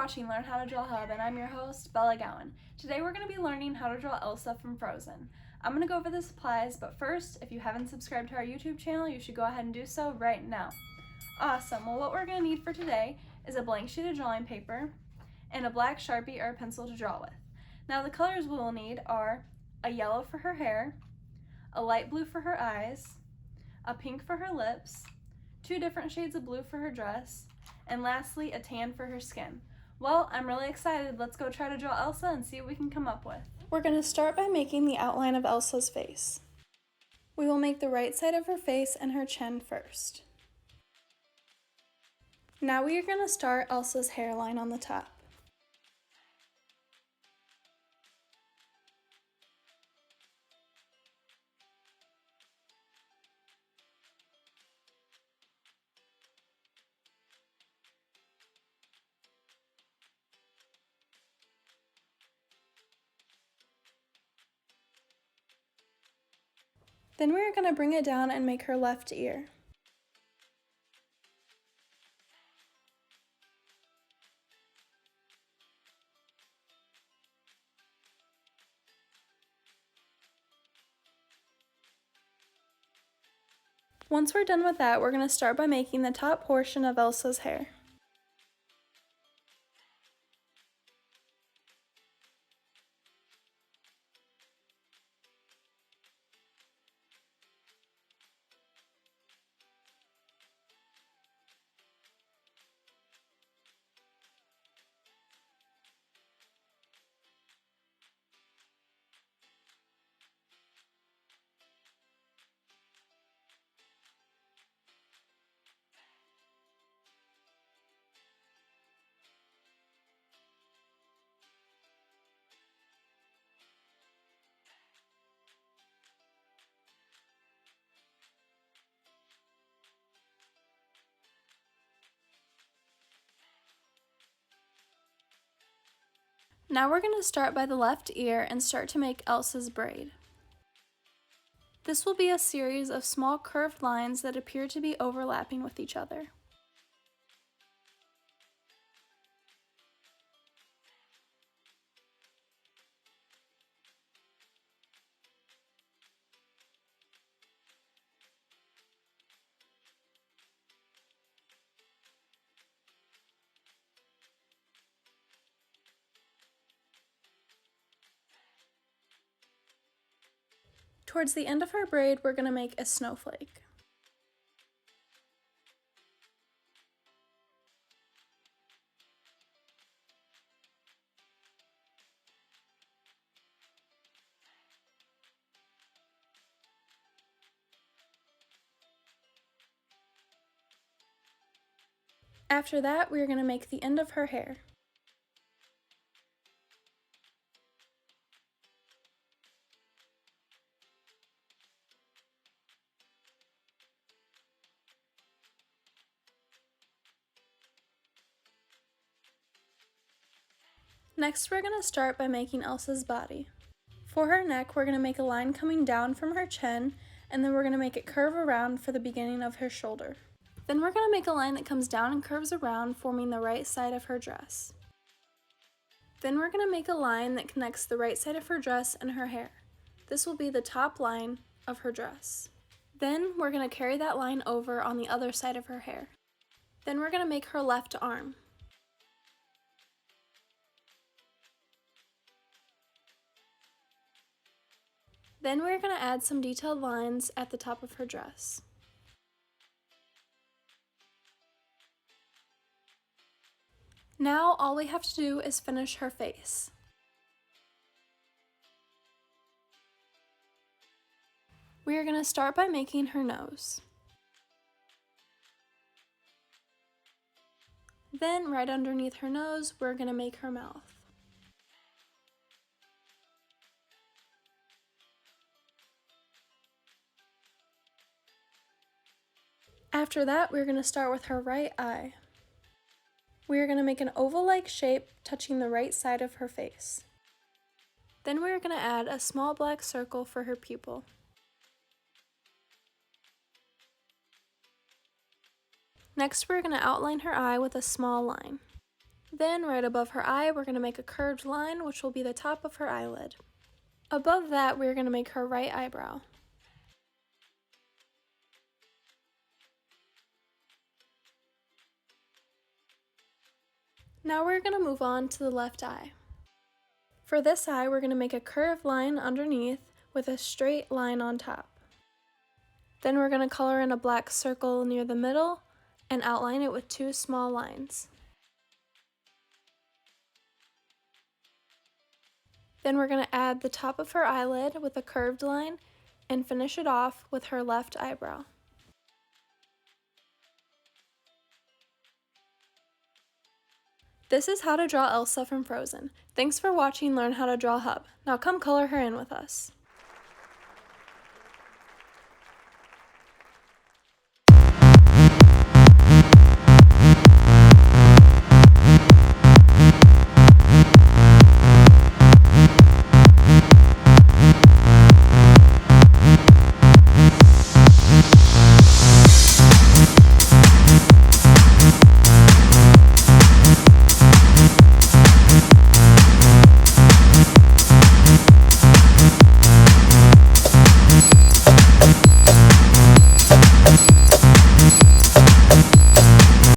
watching Learn How to Draw Hub, and I'm your host, Bella Gowan. Today we're going to be learning how to draw Elsa from Frozen. I'm going to go over the supplies, but first, if you haven't subscribed to our YouTube channel, you should go ahead and do so right now. Awesome, well what we're going to need for today is a blank sheet of drawing paper and a black Sharpie or a pencil to draw with. Now the colors we will need are a yellow for her hair, a light blue for her eyes, a pink for her lips, 2 different shades of blue for her dress, and lastly, a tan for her skin. Well, I'm really excited. Let's go try to draw Elsa and see what we can come up with. We're going to start by making the outline of Elsa's face. We will make the right side of her face and her chin first. Now we are going to start Elsa's hairline on the top. Then we are going to bring it down and make her left ear. Once we're done with that, we're going to start by making the top portion of Elsa's hair. Now we're going to start by the left ear and start to make Elsa's braid. This will be a series of small curved lines that appear to be overlapping with each other. Towards the end of her braid, we're going to make a snowflake. After that, we're going to make the end of her hair. Next, we're going to start by making Elsa's body. For her neck, we're going to make a line coming down from her chin, and then we're going to make it curve around for the beginning of her shoulder. Then we're going to make a line that comes down and curves around, forming the right side of her dress. Then we're going to make a line that connects the right side of her dress and her hair. This will be the top line of her dress. Then we're going to carry that line over on the other side of her hair. Then we're going to make her left arm. Then we're going to add some detailed lines at the top of her dress. Now all we have to do is finish her face. We are going to start by making her nose. Then right underneath her nose, we're going to make her mouth. After that, we're going to start with her right eye. We are going to make an oval-like shape touching the right side of her face. Then we're going to add a small black circle for her pupil. Next, we're going to outline her eye with a small line. Then, right above her eye, we're going to make a curved line, which will be the top of her eyelid. Above that, we're going to make her right eyebrow. Now we're going to move on to the left eye. For this eye, we're going to make a curved line underneath with a straight line on top. Then we're going to color in a black circle near the middle and outline it with 2 small lines. Then we're going to add the top of her eyelid with a curved line and finish it off with her left eyebrow. This is how to draw Elsa from Frozen. Thanks for watching Learn How to Draw Hub. Now come color her in with us.